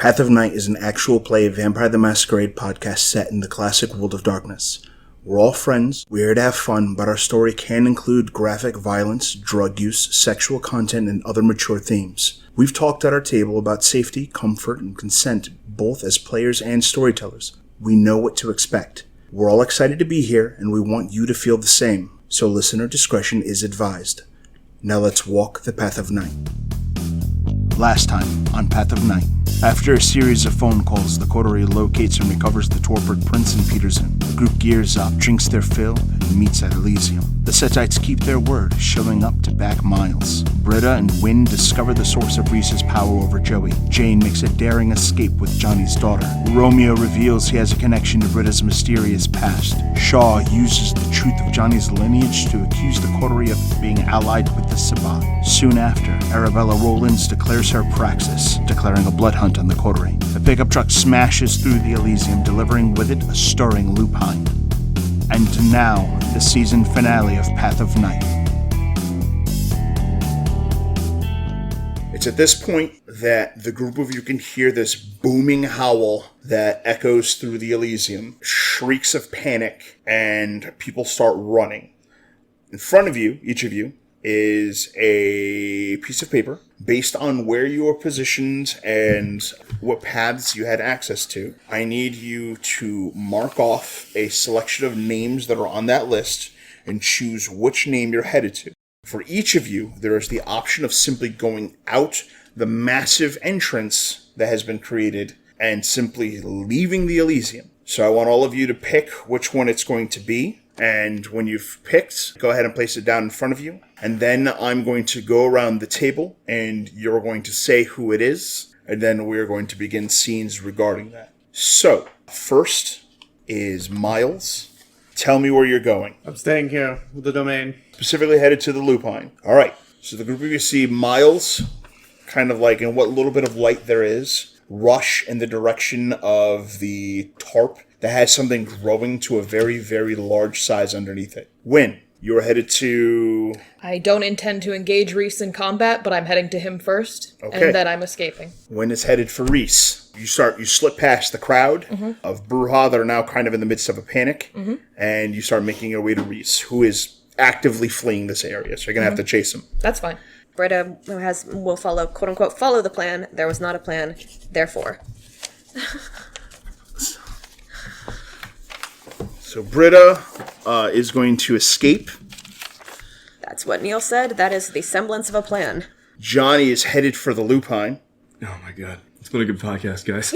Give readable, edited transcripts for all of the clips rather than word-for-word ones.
Path of Night is an actual play Vampire the Masquerade podcast set in the classic world of darkness. We're all friends, we're here to have fun, but our story can include graphic violence, drug use, sexual content, and other mature themes. We've talked at our table about safety, comfort, and consent, both as players and storytellers. We know what to expect. We're all excited to be here, and we want you to feel the same, so listener discretion is advised. Now let's walk the Path of Night. Last time on Path of Night. After a series of phone calls, the coterie locates and recovers the torpid Prince and Peterson. The group gears up, drinks their fill, and meets at Elysium. The Setites keep their word, showing up to back Miles. Britta and Wynn discover the source of Reese's power over Joey. Jane makes a daring escape with Johnny's daughter. Romeo reveals he has a connection to Britta's mysterious past. Shaw uses the truth of Johnny's lineage to accuse the coterie of being allied with the Sabbat. Soon after, Arabella Rollins declares her praxis, declaring a blood hunt on the coterie. A pickup truck smashes through the Elysium, delivering with it a stirring Lupine. And now, the season finale of Path of Night. It's at this point that the group of you can hear this booming howl that echoes through the Elysium, shrieks of panic, and people start running. In front of you, each of you, is a piece of paper based on where you are positioned and what paths you had access to. I need you to mark off a selection of names that are on that list and choose which name you're headed to. For each of you, there is the option of simply going out the massive entrance that has been created and simply leaving the Elysium. So I want all of you to pick which one it's going to be. And when you've picked, go ahead and place it down in front of you. And then I'm going to go around the table and you're going to say who it is. And then we're going to begin scenes regarding that. So, first is Miles. Tell me where you're going. I'm staying here with the domain. Specifically headed to the Lupine. All right. So the group of you see Miles, kind of like in what little bit of light there is, rush in the direction of the tarp that has something growing to a very, very large size underneath it. Wynn, you're headed to... I don't intend to engage Reese in combat, but I'm heading to him first, Okay. and then I'm escaping. Wynn is headed for Reese. You slip past the crowd of Bruja that are now kind of in the midst of a panic, and you start making your way to Reese, who is actively fleeing this area, so you're going to have to chase him. That's fine. Britta will follow, quote unquote, follow the plan. There was not a plan, therefore. So Britta is going to escape. That's what Neil said. That is the semblance of a plan. Johnny is headed for the Lupine. Oh my god. It's been a good podcast, guys.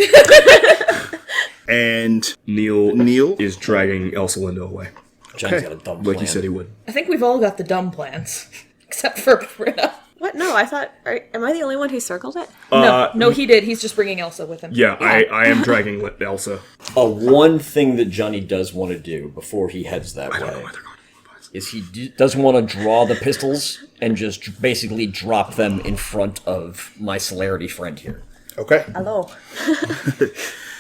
And Neil is dragging Elsa Linda away. Johnny's got a dumb plan. Like he said he would. I think we've all got the dumb plans, except for Britta. What? No, I thought... am I the only one who circled it? No, he did. He's just bringing Elsa with him. Yeah, I am dragging Elsa. One thing that Johnny does want to do before he heads that way is he doesn't want to draw the pistols and just basically drop them in front of my celerity friend here. Okay. Hello.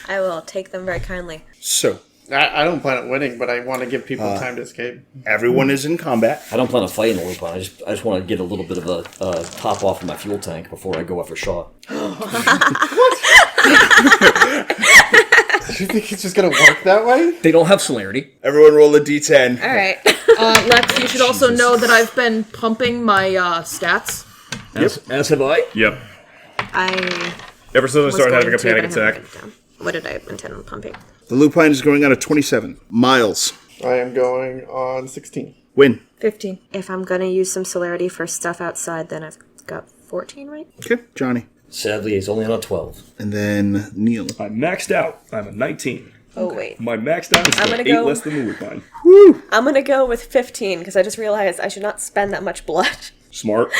I will take them very kindly. So, I don't plan on winning, but I want to give people time to escape. everyone is in combat. I don't plan on fighting the Lupine. I just want to get a little bit of a top off of my fuel tank before I go after Shaw. Do you think it's just going to work that way? They don't have celerity. Everyone roll a d10. All right. Lex, you should also know that I've been pumping my stats. As have I. Yep. I Ever since I was started going having a to, panic but I haven't attack. written it down. What did I intend on pumping? The Lupine is going on a 27. Miles. I am going on 16. Win. 15. If I'm going to use some celerity for stuff outside, then I've got 14, right? Okay. Johnny. Sadly, he's only on a 12. And then Neil. I'm maxed out. I'm a 19. Oh, wait. My maxed out is I'm still gonna 8 go- less than the Lupine. I'm going to go with 15, because I just realized I should not spend that much blood. Smart.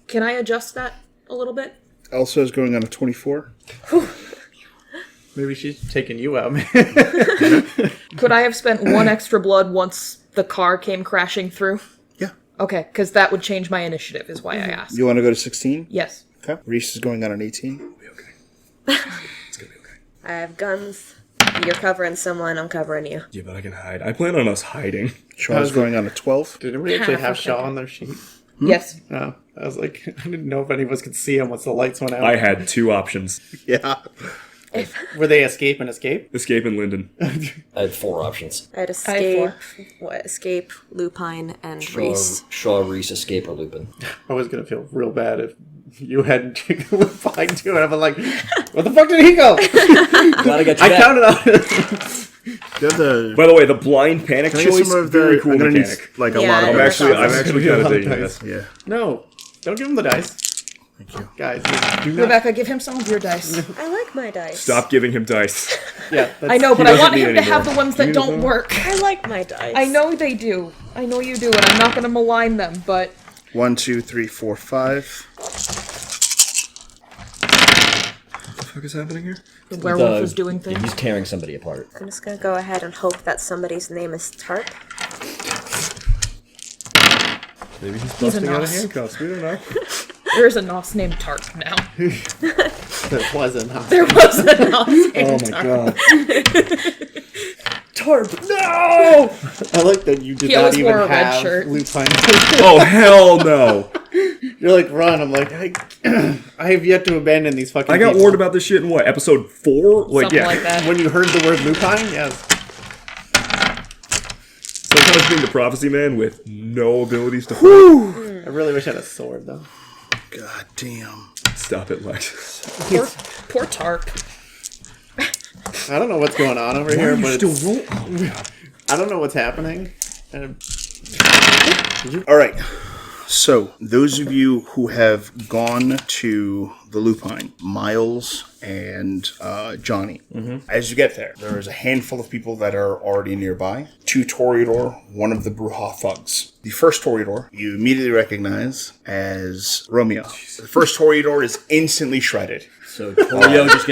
Can I adjust that a little bit? Elsa is going on a 24. Maybe she's taking you out, man. Could I have spent one extra blood once the car came crashing through? Yeah. Okay, because that would change my initiative, is why I asked. You want to go to 16? Yes. Okay. Reese is going on an 18. It'll be okay. It's gonna be okay. I have guns. You're covering someone, I'm covering you. Yeah, but I can hide. I plan on us hiding. Shaw's going on a 12. Did anybody actually have Shaw on their sheet? Yes. Oh, I was like, I didn't know if any of us could see him once the lights went out. I had 2 options. Yeah. Were they escape and escape? Escape and Linden. I had 4 options. I had escape, Lupine, and Reese. Shaw, Reese, Escape, or Lupin. I was going to feel real bad if you hadn't Lupine too, and I'm like, where the fuck did he go? Glad I got you I back. counted on By the way, the blind panic Can I get choice, some of very the- cool I'm gonna need, mechanic. like a Yeah, lot of I I'm know. those. actually kind of digging this. Yeah. No, don't give him the dice. Thank you. Guys, do not. Rebecca, give him some of your dice. I like my dice. Stop giving him dice. Yeah, I know, but He I want doesn't him need to have anymore. the ones that don't work. I like my dice. I know they do. I know you do, and I'm not going to malign them, but 1, 2, 3, 4, 5. What the fuck is happening here? the werewolf is doing things. He's tearing somebody apart. I'm just gonna go ahead and hope that somebody's name is Tart. Maybe he's a busting out of nos. handcuffs. We don't know. There's a nos named Tart now. There wasn't. Huh? There was a nos named Oh my Tart. god. Tarp! No! I like that you did He not always even wore a red have shirt. Lupine. Oh, hell no. You're like, run. I'm like, I have yet to abandon these fucking I got people. warned about this shit in what, episode 4? Like, Something yeah. like that. When you heard the word Lupine, yes. Sometimes being the prophecy man with no abilities to fight. I really wish I had a sword, though. God damn. Stop it, Lex. Poor Tarp. I don't know what's going on over here, but Still it's, roll. Oh, God. I don't know what's happening. And All right. So, those of you who have gone to the Lupine, Miles and Johnny, as you get there, there is a handful of people that are already nearby. 2 Toreador, 1 of the Bruja thugs. The first Toreador you immediately recognize as Romeo. The first Toreador is instantly shredded. So Romeo just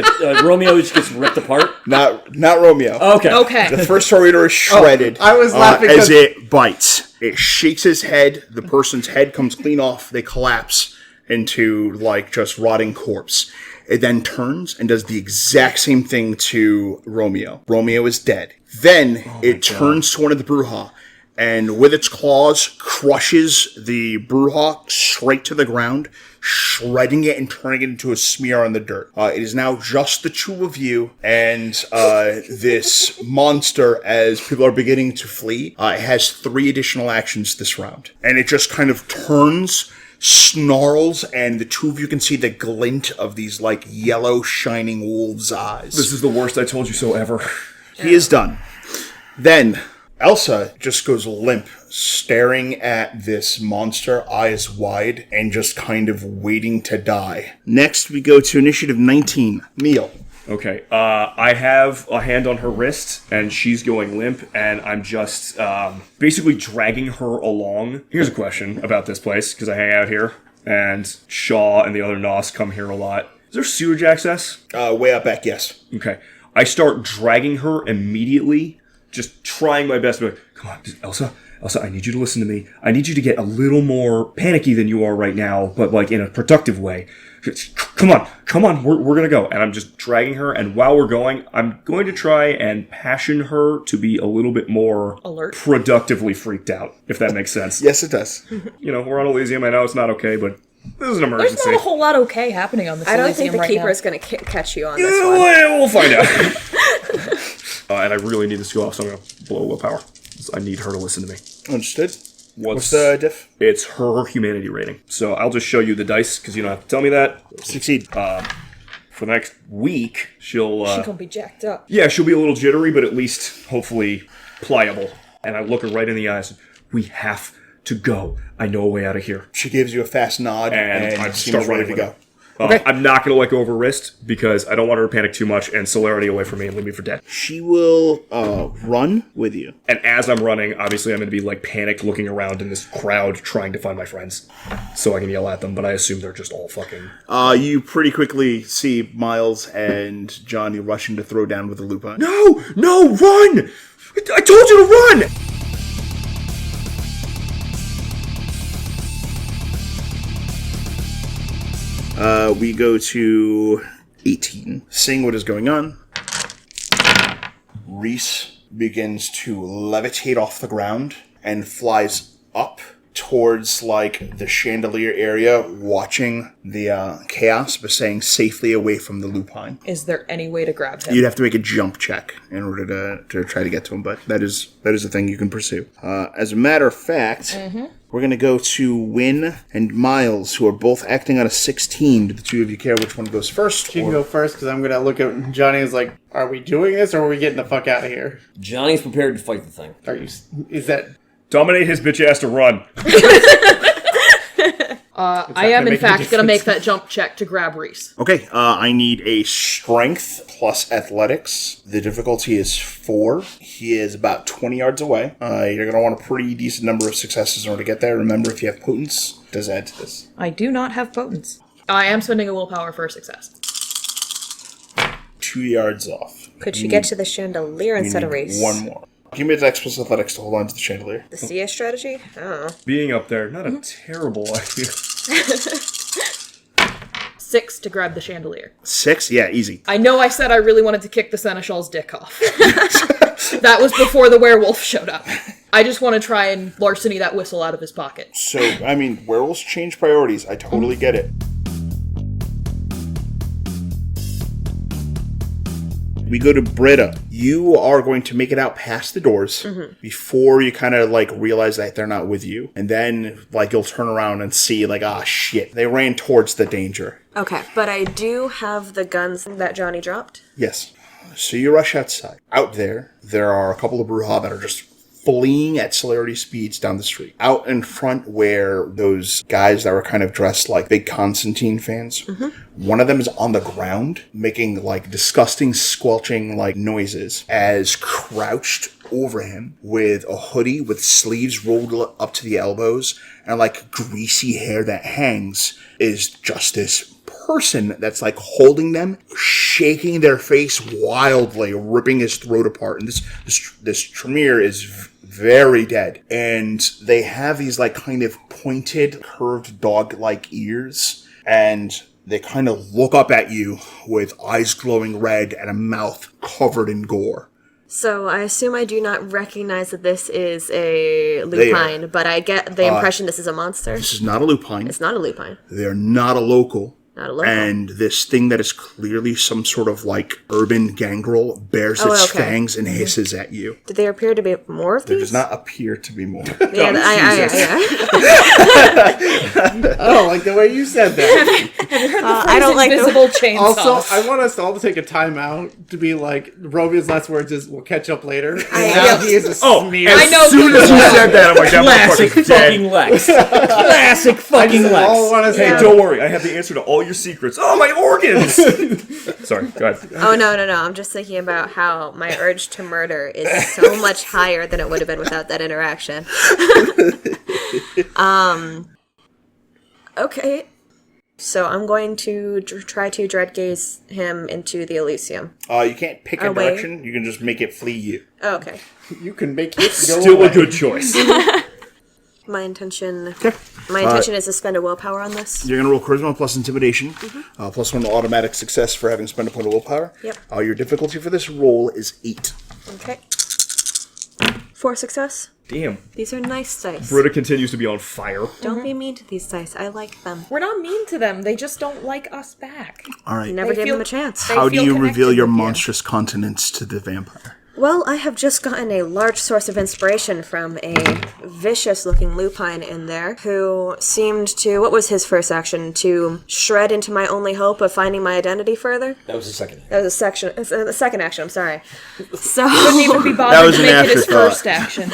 gets ripped apart. Not Romeo. Okay. Okay. The first Toreador is shredded. I was laughing as 'cause- it bites. It shakes his head. The person's head comes clean off. They collapse into like just rotting corpse. It then turns and does the exact same thing to Romeo. Romeo is dead. Then it turns to one of the Bruja and with its claws crushes the Bruja straight to the ground, shredding it and turning it into a smear on the dirt. It is now just the 2 of you and this monster as people are beginning to flee. It has 3 additional actions this round. And it just kind of turns, snarls, and the 2 of you can see the glint of these like yellow shining wolves' eyes. This is the worst I told you so ever. He is done. Then Elsa just goes limp, staring at this monster, eyes wide, and just kind of waiting to die. Next, we go to Initiative 19. Neil. Okay, I have a hand on her wrist, and she's going limp, and I'm just basically dragging her along. Here's a question about this place, because I hang out here, and Shaw and the other Nos come here a lot. Is there sewage access? Way up back, yes. Okay. I start dragging her immediately, just trying my best to be like, come on, Elsa, I need you to listen to me. I need you to get a little more panicky than you are right now, but like in a productive way. Come on, we're gonna go. And I'm just dragging her, and while we're going, I'm going to try and passion her to be a little bit more Alert. productively freaked out, if that makes sense. Yes, it does. You know, we're on Elysium, I know it's not okay, but this is an There's emergency. not a whole lot okay happening on this I don't think the right keeper now. is going to catch you on this one. We'll find out. And I really need this to go off, so I'm going to blow willpower. I need her to listen to me. Understood. What's the diff? It's her humanity rating. So I'll just show you the dice, because you don't have to tell me that. Succeed. For the next week, she'll... She gonna be jacked up. yeah, she'll be a little jittery, but at least, hopefully, pliable. And I look her right in the eyes. We have to go. I know a way out of here. She gives you a fast nod And I seems start ready running to with go. her. I'm not going to let go of her wrist, because I don't want her to panic too much and celerity away from me and leave me for dead. She will run with you. And as I'm running, obviously I'm going to be like panicked looking around in this crowd trying to find my friends. So I can yell at them, but I assume they're just all fucking... You pretty quickly see Miles and Johnny rushing to throw down with the Lupine. No, run! I told you to run! We go to 18. Seeing what is going on, Reese begins to levitate off the ground and flies up towards, like, the chandelier area, watching the chaos, but staying safely away from the Lupine. Is there any way to grab him? You'd have to make a jump check in order to try to get to him, but that is a thing you can pursue. As a matter of fact, we're going to go to Wynn and Miles, who are both acting on a 16. Do the two of you care which one goes first? You can go first, because I'm going to look at Johnny and is like, are we doing this, or are we getting the fuck out of here? Johnny's prepared to fight the thing. Is that... Dominate his bitch ass to run. I am, in fact, going to make that jump check to grab Reese. Okay, I need a strength plus athletics. The difficulty is 4. He is about 20 yards away. You're going to want a pretty decent number of successes in order to get there. Remember, if you have potence, it does add to this. I do not have potence. I am spending a willpower for a success. 2 yards off. Could you get to the chandelier instead of Reese? One more. Give me a dex plus athletics to hold on to the chandelier. The CS strategy? I don't know. Being up there, not a terrible idea. 6 to grab the chandelier. 6? Yeah, easy. I know I said I really wanted to kick the Seneschal's dick off. That was before the werewolf showed up. I just want to try and larceny that whistle out of his pocket. So, I mean, werewolves change priorities. I totally get it. We go to Britta. You are going to make it out past the doors before you kind of, like, realize that they're not with you. And then, like, you'll turn around and see, like, ah, shit. They ran towards the danger. Okay, but I do have the guns that Johnny dropped. Yes. So you rush outside. Out there are a couple of Bruja that are just fleeing at celerity speeds down the street. Out in front where those guys that were kind of dressed like big Constantine fans, one of them is on the ground making like disgusting squelching like noises as crouched over him with a hoodie with sleeves rolled up to the elbows and like greasy hair that hangs is just this person that's like holding them, shaking their face wildly, ripping his throat apart. And this Tremere is very dead. And they have these like kind of pointed, curved dog-like ears. And they kind of look up at you with eyes glowing red and a mouth covered in gore. So I assume I do not recognize that this is a lupine, but I get the impression this is a monster. This is not a lupine. It's not a lupine. They're not a local. Not a local. And this thing that is clearly some sort of like urban gangrel bears its fangs and hisses at you. Did there appear to be more of these? There does not appear to be more. Yeah, I don't like the way you said that. I don't like Invisible chainsaws. Also, I want us all to take a time out to be like, Romeo's last words is, we'll catch up later. And now he is a smear. I know. As soon as you said that, I'm like, that Classic motherfucker's dead. fucking Lex. Classic fucking Lex. Hey, don't worry. I have the answer to all your secrets. Oh, my organs! Sorry, go ahead. Oh, no. I'm just thinking about how my urge to murder is so much higher than it would have been without that interaction. Okay. So I'm going to try to dread gaze him into the Elysium. You can't pick a direction. You can just make it flee you. Oh, okay. You can make it go Still away. a good choice. My intention is to spend a willpower on this. You're going to roll Charisma plus Intimidation, plus 1 automatic success for having spent a point of willpower. Yep. Your difficulty for this roll is 8. Okay. 4 success. Damn. These are nice dice. Britta continues to be on fire. Don't be mean to these dice. I like them. We're not mean to them. They just don't like us back. All right. Never gave them a chance. How do you feel reveal your connected with you. monstrous continence to the vampire? Well, I have just gotten a large source of inspiration from a vicious-looking lupine in there who seemed to, what was his first action? To shred into my only hope of finding my identity further? That was the second. That was the second action, I'm sorry. So, Couldn't even be That bothered was to an make it his afterthought. first action.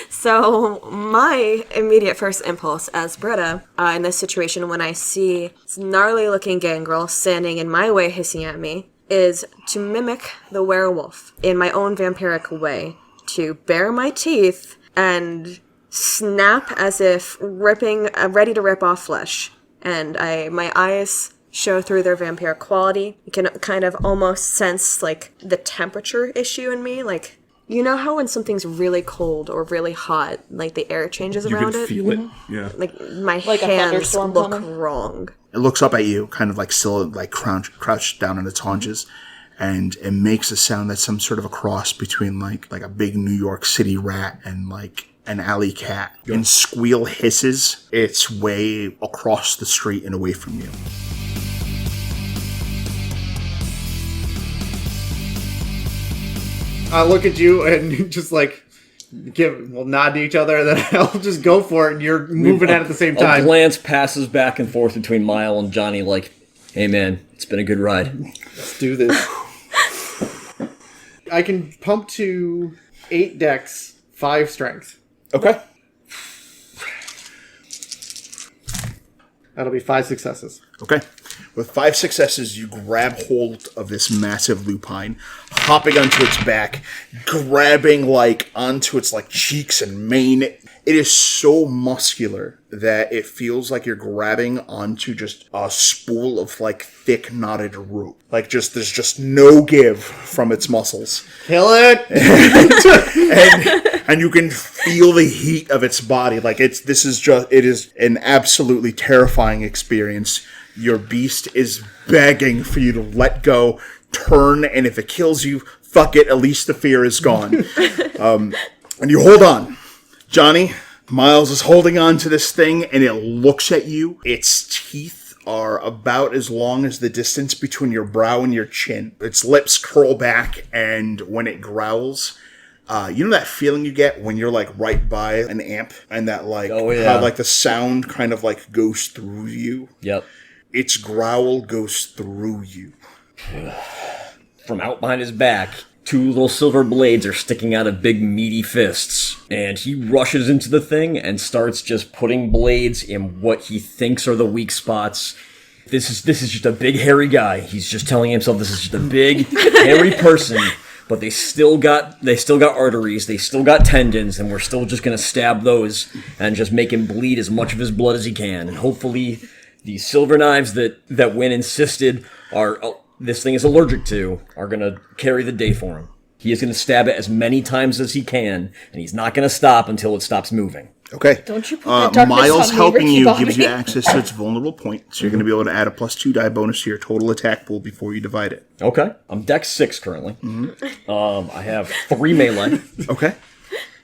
So my immediate first impulse as Britta in this situation when I see this gnarly-looking gangrel standing in my way hissing at me is to mimic the werewolf in my own vampiric way, to bare my teeth and snap as if ready to rip off flesh. And my eyes show through their vampiric quality. You can kind of almost sense like the temperature issue in me, like, you know how when something's really cold or really hot, like the air changes You around can it? feel it. Yeah. Like my Like a hands thunderstorm look coming? wrong. It looks up at you, kind of like still like crouched down on its haunches, and it makes a sound that's some sort of a cross between like a big New York City rat and like an alley cat, and Squeal hisses its way across the street and away from you. I look at you and just like we'll nod to each other, and then I'll just go for it, and you're moving at the same time. A glance passes back and forth between Mile and Johnny like, hey man, it's been a good ride. Let's do this. I can pump to 8 dex, 5 strength. Okay. That'll be 5 successes. Okay. With 5 successes, you grab hold of this massive lupine, hopping onto its back, grabbing onto its cheeks and mane. It is so muscular that it feels like you're grabbing onto just a spool of thick knotted rope. There's just no give from its muscles. Kill it! and you can feel the heat of its body. It is an absolutely terrifying experience. Your beast is begging for you to let go, turn, and if it kills you, fuck it, at least the fear is gone. And you hold on. Johnny, Miles is holding on to this thing, and it looks at you. Its teeth are about as long as the distance between your brow and your chin. Its lips curl back, and when it growls, you know that feeling you get when you're right by an amp, and that how the sound kind of goes through you? Yep. Its growl goes through you. From out behind his back, 2 little silver blades are sticking out of big meaty fists, and he rushes into the thing and starts just putting blades in what he thinks are the weak spots. This is just a big hairy guy. He's just telling himself this is just a big hairy person, but they still got arteries, they still got tendons, and we're still just gonna stab those and just make him bleed as much of his blood as he can, and hopefully these silver knives that Wynn insisted this thing is allergic to are going to carry the day for him. He is going to stab it as many times as he can, and he's not going to stop until it stops moving. Okay. Don't you put that darkness Miles on me, helping Ricky you Bobby. gives you access to its vulnerable point, so you're going to be able to add a +2 die bonus to your total attack pool before you divide it. Okay. I'm Dex 6 currently. Mm-hmm. I have 3 melee. Okay.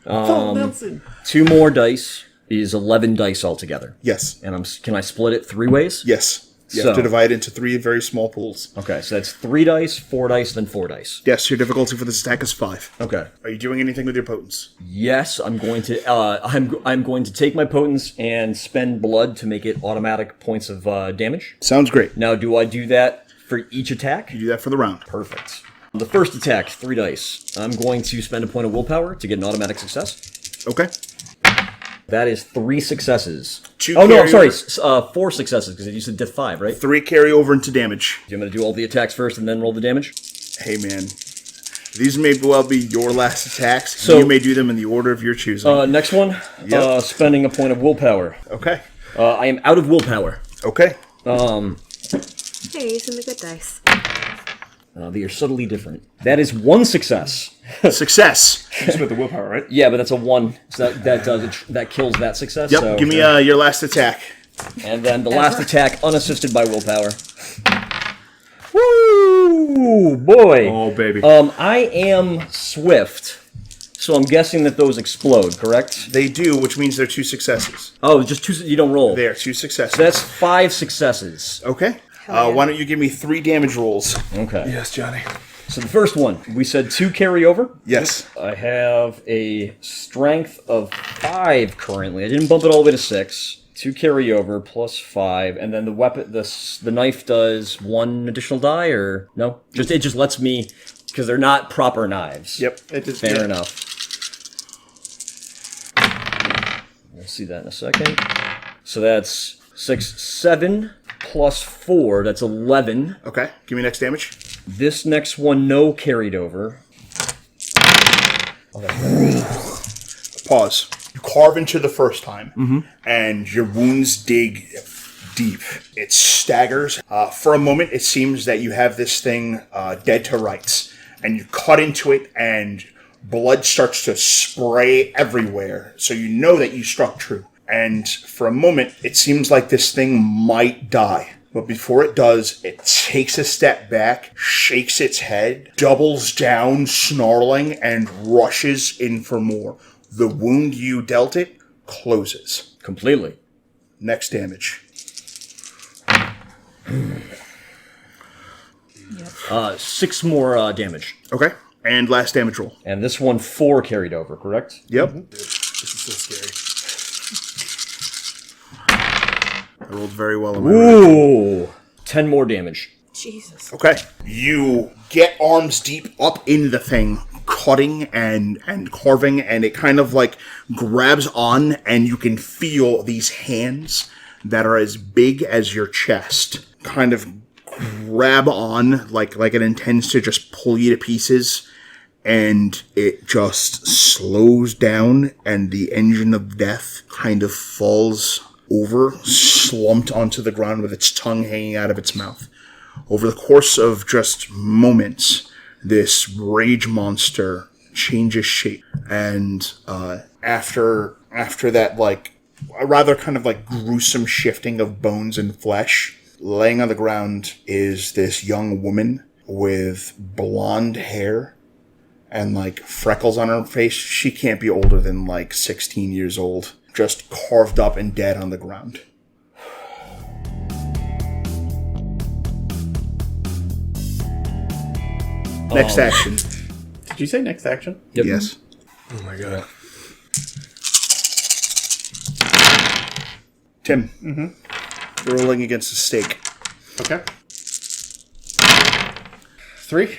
2 more dice is 11 dice altogether. Yes. And can I split it 3 ways? Yes. You have to divide it into 3 very small pools. Okay, so that's 3 dice, 4 dice, then 4 dice. Yes, your difficulty for this attack is 5. Okay. Are you doing anything with your potence? Yes, I'm going to. I'm going to take my potence and spend blood to make it automatic points of damage. Sounds great. Now, do I do that for each attack? You do that for the round. Perfect. The first attack, 3 dice. I'm going to spend a point of willpower to get an automatic success. Okay. That is 3 successes. 2 oh, no, I'm carry sorry. 4 successes, because you said diff 5, right? 3 carry over into damage. Do you want me to do all the attacks first and then roll the damage? Hey, man. These may well be your last attacks. So you may do them in the order of your choosing. Next one, spending a point of willpower. Okay. I am out of willpower. Okay. Hey, using the good dice. They are subtly different. That is 1 success. Success. You spent the willpower, right? Yeah, but that's a 1. So that kills that success. Yep. So, Give me your last attack. And then the last attack, unassisted by willpower. Woo, boy. Oh, baby. I am swift, so I'm guessing that those explode, correct? They do, which means they're 2 successes. Oh, just 2. You don't roll. They are 2 successes. So that's 5 successes. Okay. Why don't you give me 3 damage rolls? Okay. Yes, Johnny. So the first one, we said 2 carry over. Yes. I have a strength of 5 currently. I didn't bump it all the way to 6. 2 carry over plus 5, and then the weapon, the knife does 1 additional die, or no? It just lets me, because they're not proper knives. Yep. Fair enough. We'll see that in a second. So that's 6, 7 plus 4. That's 11. Okay. Give me next damage. This next one, no carried over. Pause. You carve into the first time, and your wounds dig deep. It staggers. For a moment, it seems that you have this thing dead to rights, and you cut into it, and blood starts to spray everywhere, so you know that you struck true. And for a moment, it seems like this thing might die. But before it does, it takes a step back, shakes its head, doubles down, snarling, and rushes in for more. The wound you dealt it closes. Completely. Next damage. 6 more damage. Okay. And last damage roll. And this one 4 carried over, correct? Yep. This is so scary. I rolled very well on my Ooh! 10 more damage. Jesus. Okay. You get arms deep up in the thing, cutting and carving, and it kind of like grabs on, and you can feel these hands that are as big as your chest kind of grab on like it intends to just pull you to pieces, and it just slows down, and the engine of death kind of falls over, slumped onto the ground with its tongue hanging out of its mouth. Over the course of just moments, this rage monster changes shape, and after that, like, a rather kind of like gruesome shifting of bones and flesh, laying on the ground is this young woman with blonde hair and like freckles on her face. She can't be older than like 16 years old, just carved up and dead on the ground. Next action. Did you say next action? Yep. Yes. Oh my god. Tim. Rolling against a stake. Okay. 3.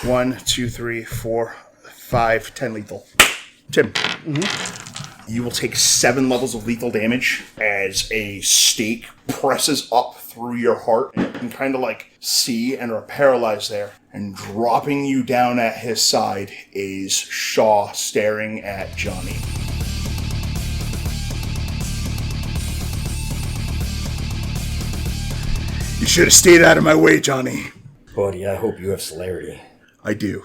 1, 2, 3, 4, 5, 10 lethal. Tim. You will take 7 levels of lethal damage as a stake presses up through your heart, and you can kind of like see and are paralyzed there. And dropping you down at his side is Shaw staring at Johnny. You should have stayed out of my way, Johnny. Buddy, I hope you have celerity. I do.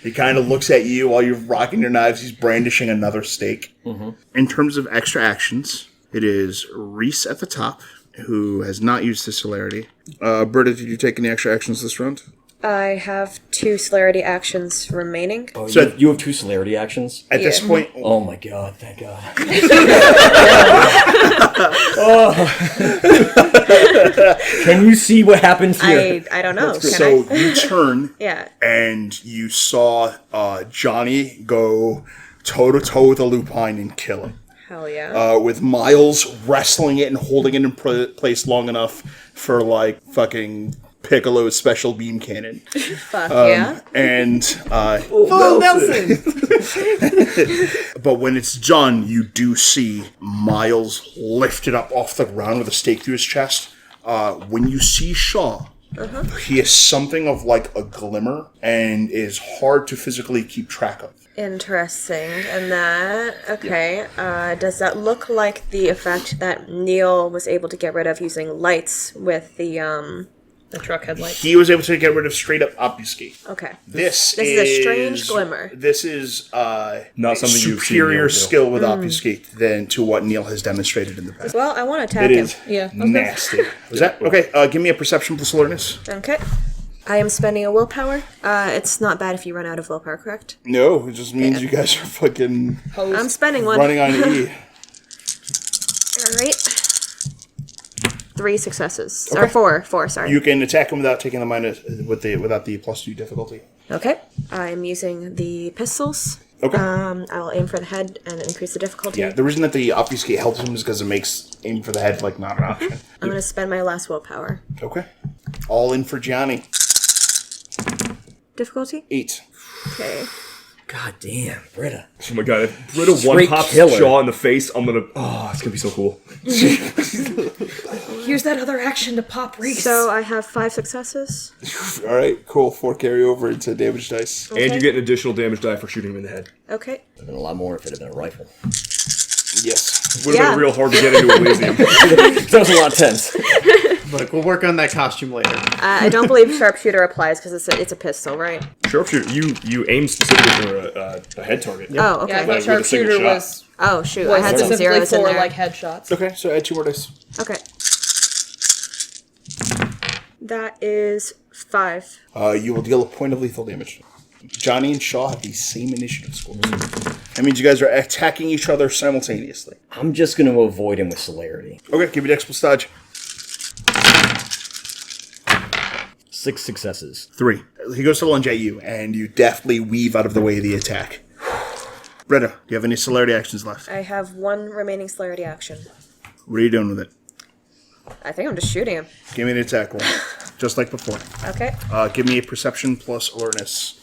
He kind of looks at you while you're rocking your knives. He's brandishing another stake. In terms of extra actions, it is Reese at the top, who has not used his celerity. Britta, did you take any extra actions this round? I have 2 celerity actions remaining. Oh, So- you have 2 celerity actions? At this point, Oh my god, thank god. Can you see what happens here? I don't know. Can so I? you turn Yeah. and you saw Johnny go toe-to-toe with a Lupine and kill him. Hell yeah. With Miles wrestling it and holding it in place long enough for, like, fucking Piccolo's special beam cannon. Fuck yeah. And, Full Nelson! but when it's done, you do see Miles lifted up off the ground with a stake through his chest. When you see Shaw, he is something of like a glimmer and is hard to physically keep track of. Interesting. And that, okay. Does that look like the effect that Neil was able to get rid of using lights with the truck headlights. He was able to get rid of straight up obfuscate. Okay. This is a strange glimmer. This is Not something you've seen superior Neil do. skill with obfuscate than to what Neil has demonstrated in the past. Well, I want to attack It him. is Yeah. nasty. Was that okay? Give me a perception plus alertness. Okay. I am spending a willpower. It's not bad if you run out of willpower, correct? No, it just means you guys are fucking I'm spending one. running on E. Alright. 3 successes. Or 4, sorry. You can attack him without taking the minus without the +2 difficulty. Okay. I'm using the pistols. Okay. I will aim for the head and increase the difficulty. Yeah, the reason that the obfuscate helps him is because it makes aim for the head like not an option. I'm going to spend my last willpower. Okay. All in for Johnny. Difficulty? 8. Okay. God damn, Britta. Oh my god, if Britta Straight one-pops killer. Shaw in the face, I'm gonna... Oh, it's gonna be so cool. Use that other action to pop Reese. So I have 5 successes. All right, cool. 4 carry over into damage dice. Okay. And you get an additional damage die for shooting him in the head. Okay. Would have been a lot more if it had been a rifle. Yes. Would have Yeah. been real hard to get into Elysium. That was a lot tense. Look, we'll work on that costume later. I don't believe sharpshooter applies because it's a pistol, right? Sharpshooter, you aim specifically for a head target. Oh, okay. yeah, I With a thought sharpshooter single shot. was Oh, shoot. I had some specifically zeros in for there. like headshots. Okay, so add 2 more dice. Okay. That is 5. You will deal a point of lethal damage. Johnny and Shaw have the same initiative scores. That means you guys are attacking each other simultaneously. I'm just going to avoid him with celerity. Okay, give me Dex plus dodge. 6 successes. 3. He goes to lunge at you, and you deftly weave out of the way of the attack. Britta, do you have any celerity actions left? I have 1 remaining celerity action. What are you doing with it? I think I'm just shooting him. Give me an attack roll, just like before. Okay. Give me a perception plus awareness.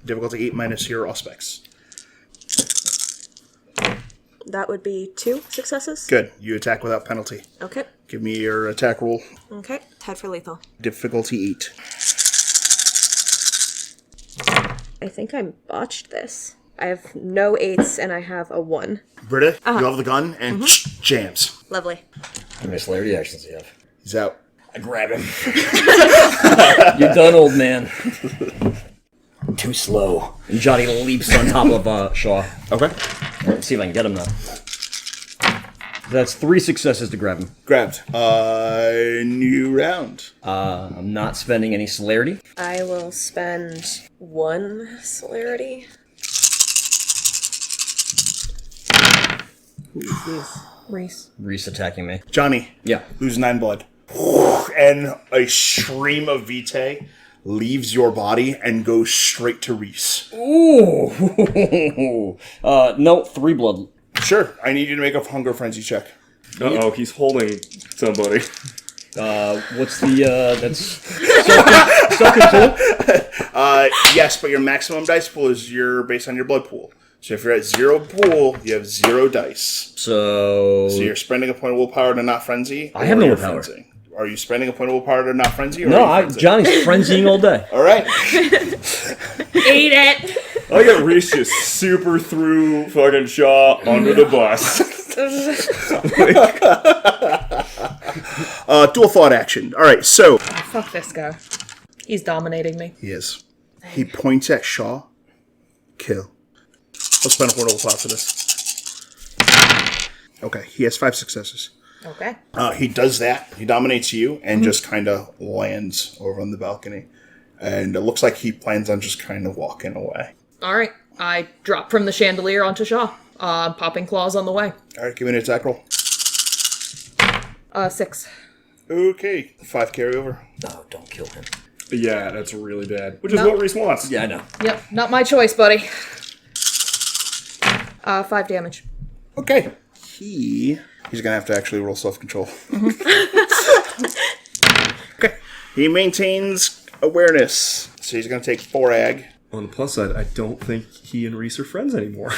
Difficulty 8 minus your aspects. That would be 2 successes. Good. You attack without penalty. Okay. Give me your attack roll. Okay. Head for lethal. Difficulty 8. I think I botched this. I have no 8s and I have a 1. Britta, you have the gun and jams. Lovely. How many celerity actions do you have? He's out. I grab him. You're done, old man. Too slow. And Johnny leaps on top of Shaw. Okay. Let's see if I can get him now. That's 3 successes to grab him. Grabbed. New round. I'm not spending any celerity. I will spend 1 celerity. Who is this? Reese attacking me. Johnny. Yeah. Lose 9 blood. And a stream of vitae leaves your body and goes straight to Reese. Ooh. No, 3 blood. Sure. I need you to make a hunger frenzy check. Uh-oh, he's holding somebody. What's the, that's self-control? Yes, but your maximum dice pool is based on your blood pool. So if you're at 0 pool, you have 0 dice. So you're spending a point of willpower to not frenzy? I have no you're willpower. frenzying? Are you spending a point of willpower to not frenzy? Or No, Johnny's frenzying all day. All right. Ate it! I got Reese just super threw fucking Shaw under the bus. Dual thought action. All right, so... Fuck this guy. He's dominating me. He is. He points at Shaw. Kill. Let's spend a point of willpower for this. Okay, he has 5 successes. Okay. He does that. He dominates you and just kind of lands over on the balcony. And it looks like he plans on just kind of walking away. Alright. I drop from the chandelier onto Shaw. Popping claws on the way. All right, give me an attack roll. 6. Okay, 5 carryover. No, don't kill him. Yeah, that's really bad. Which is No. what Reese wants. Yeah, I know. Yep, not my choice, buddy. 5 damage. Okay. He's going to have to actually roll self-control. Okay. He maintains awareness. So he's going to take 4 ag. On the plus side, I don't think he and Reese are friends anymore.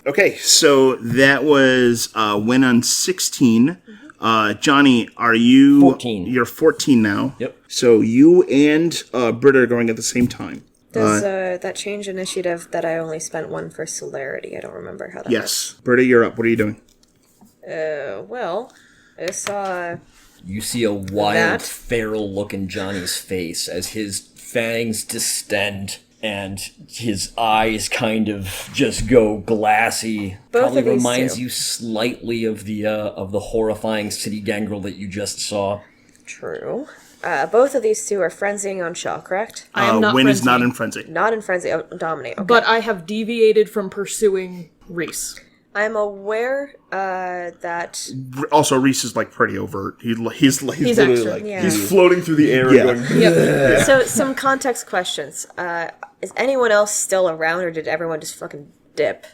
Okay, so that was Wynn on 16. Johnny, are you... 14. You're 14 now. Yep. So you and Britta are going at the same time. Does that change initiative that I only spent 1 for celerity? I don't remember how that Yes. Britta, you're up. What are you doing? Well, I saw... You see a wild, feral look in Johnny's face as his fangs distend and his eyes kind of just go glassy. Both Probably of these reminds two. you slightly of the horrifying city gangrel that you just saw. True. Both of these two are frenzying on Shaw, correct? I am not Wynn is frenzied, not in frenzy. Not in frenzy. Oh, dominate. Okay. but I have deviated from pursuing Reese. I'm aware that... Also, Reese is like pretty overt. He's literally extra. like... Yeah. He's floating through the air Yeah. and going... Yep. So, some context questions. Is anyone else still around, or did everyone just fucking dip?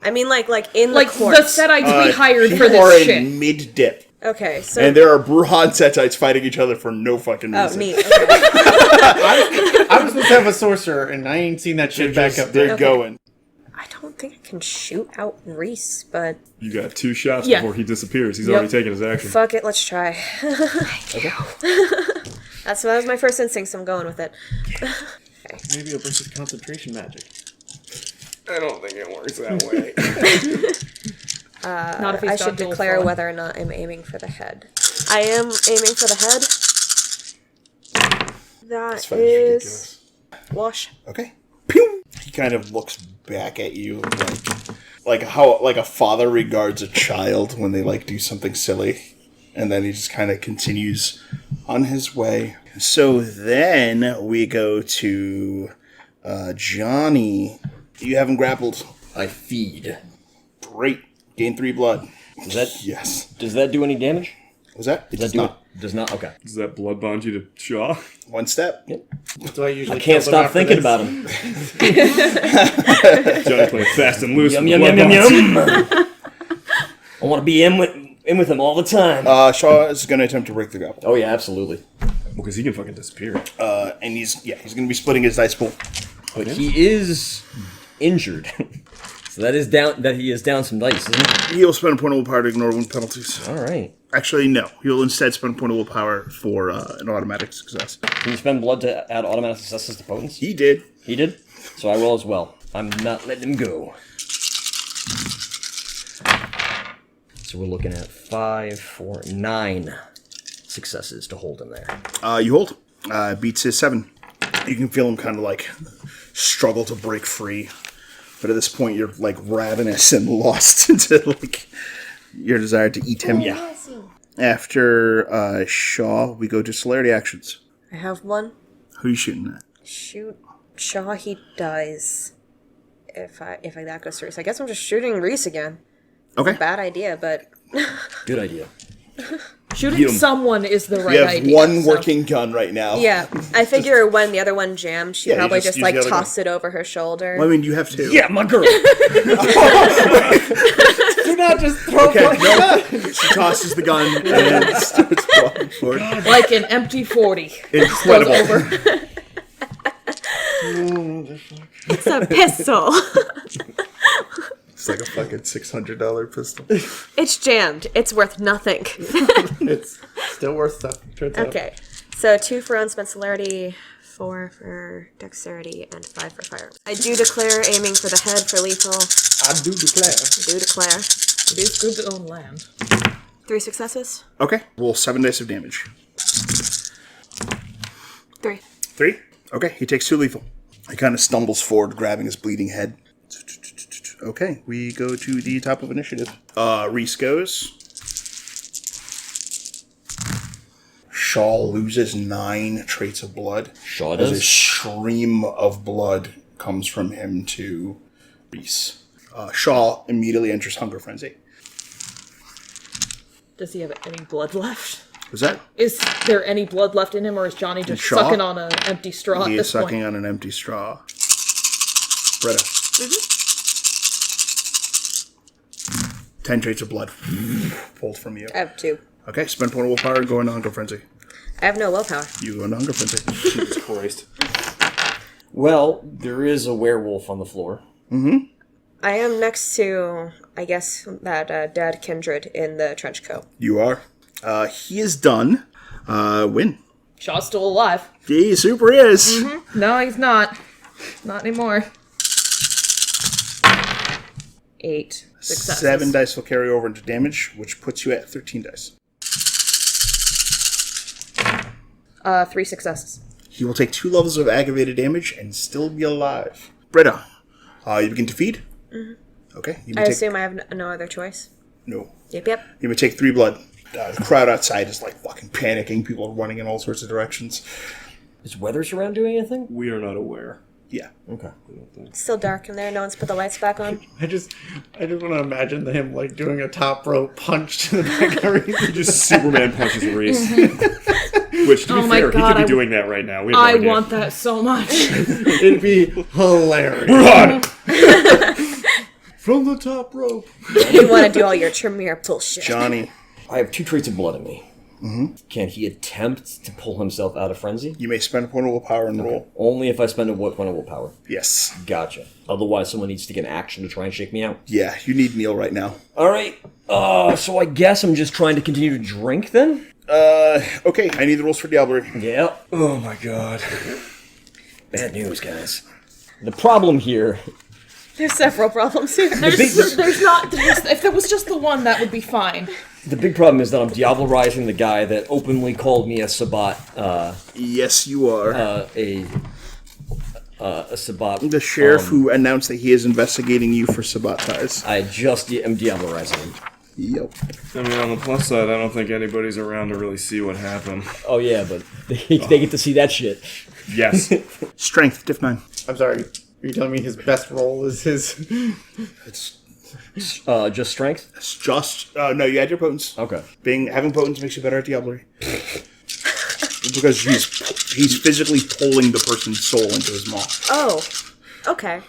I mean, like in the Like, court. the Setites we hired for People are this in shit. mid-dip. Okay, so... And there are Bruhan Setites fighting each other for no fucking reason. Oh, neat. Okay. I was supposed to have a sorcerer, and I ain't seen that shit back up there. They're going. I don't think I can shoot out Reese, but You got 2 shots Yeah. before he disappears. He's Yep. already taken his action. fuck it, let's try. That was my first instinct, so I'm going with it. Maybe a bunch of concentration magic. I don't think it works that way. Not if he's I got should dual declare thought. whether or not I'm aiming for the head. I am aiming for the head. That Fine, is... Wash. Okay. Pew! He kind of looks back at you like how a father regards a child when they like do something silly. And then he just kind of continues on his way. So then we go to Johnny. You haven't grappled. I feed. Great. Gain 3 blood. Does that do any damage? Was that? It Does not. Okay. Does that blood bond you to Shaw? One step. Yep. So I usually I can't kill them stop after thinking this. about him. Johnny playing fast and loose. Yum with yum blood yum yum bonds. yum. I want to be in with him all the time. Shaw is going to attempt to break the grapple. Oh yeah, absolutely. Because he can fucking disappear. And he's going to be splitting his dice pool. But he is injured, so that he is down some dice, isn't he? He'll spend a point of willpower to ignore wound penalties. All right. Actually, no. He'll instead spend a point of willpower for an automatic success. Can you spend blood to add automatic successes to potence? He did. He did? So I will as well. I'm not letting him go. So we're looking at 5, 4, 9 successes to hold him there. You hold. Beats his 7. You can feel him kind of like struggle to break free. But at this point, you're like ravenous and lost into like your desire to eat him. Yeah. After Shaw, we go to celerity actions. I have one. Who are you shooting at? Shoot Shaw, he dies. If that goes through. So I guess I'm just shooting Reese again. Okay. Bad idea, but Good idea. Shooting someone is the right We have idea. one so- working gun right now. yeah. I figure when the other one jammed, she Yeah, you probably just just use like the other tossed it over her shoulder. Well, I mean, you have 2. Yeah, my girl. Do not just throw Okay, no. She tosses the gun and starts walking forward. Like an empty 40. Incredible. Goes over. It's a pistol. It's like a fucking $600 pistol. It's jammed. It's worth nothing. It's still worth stuff. Turns out. Okay. So 2 for unspent celerity, 4 for dexterity, and 5 for fire. I do declare aiming for the head for lethal. I do declare. Do declare. It is good to own land. 3 successes. Okay. Roll 7 dice of damage. 3. 3? Okay, he takes 2 lethal. He kind of stumbles forward, grabbing his bleeding head. Okay, we go to the top of initiative. Reese goes. Shaw loses 9 traits of blood. Shaw As a does? stream of blood comes from him to Reese. Shaw immediately enters Hunger Frenzy. Does he have any blood left? Was that? Is there any blood left in him, or is Johnny just Shaw? sucking on an empty straw He at is this sucking point? on an empty straw. Britta. 10 traits of blood pulled from you. I have 2. Okay, spend point of willpower and go into Hunger Frenzy. I have no willpower. You go into Hunger Frenzy. Jesus Christ. Well, there is a werewolf on the floor. I am next to, I guess, that dead kindred in the trench coat. You are. He is done. Wynn. Shaw's still alive. He super is. No, he's not. Not anymore. 8 successes. 7 dice will carry over into damage, which puts you at 13 dice. 3 successes. He will take 2 levels of aggravated damage and still be alive. Britta, you begin to feed. Okay. You I may take... assume I have no other choice. No. Yep. You may take 3 blood. The crowd outside is like fucking panicking. People are running in all sorts of directions. Is Weathers around doing anything? We are not aware. Yeah. Okay. It's still dark in there. No one's put the lights back on. I just want to imagine him like doing a top rope punch to the back of Reese. Just Superman punches Reese. Which, to be Oh my fair, he God, could be I- doing that right now. We have no I idea. want that so much. It'd be hilarious. Run! From the top rope. You want to do all your Tremere bullshit. Johnny, I have 2 traits of blood in me. Can he attempt to pull himself out of frenzy? you may spend a point of willpower and roll. Only if I spend a point of willpower. Yes. Gotcha. Otherwise, someone needs to get an action to try and shake me out. Yeah, you need meal right now. All right. So I guess I'm just trying to continue to drink then? Okay, I need the rules for Diablerie. Yeah. Oh my god. Bad news, guys. The problem here... There's several problems here. There's not. If there was just the one, that would be fine. The big problem is that I'm Diablerizing the guy that openly called me a Sabbat, Yes, you are. a Sabbat. The sheriff who announced that he is investigating you for sabotage. I just am Diablerizing him. Yep. I mean, on the plus side, I don't think anybody's around to really see what happened. Oh yeah, but they get to see that shit. Yes. Strength, diff 9. I'm sorry. Are you telling me his best roll is his? It's Just strength? just no. You add your potence. Okay. Having potence makes you better at Diablerie. Because he's physically pulling the person's soul into his maw. Oh, okay.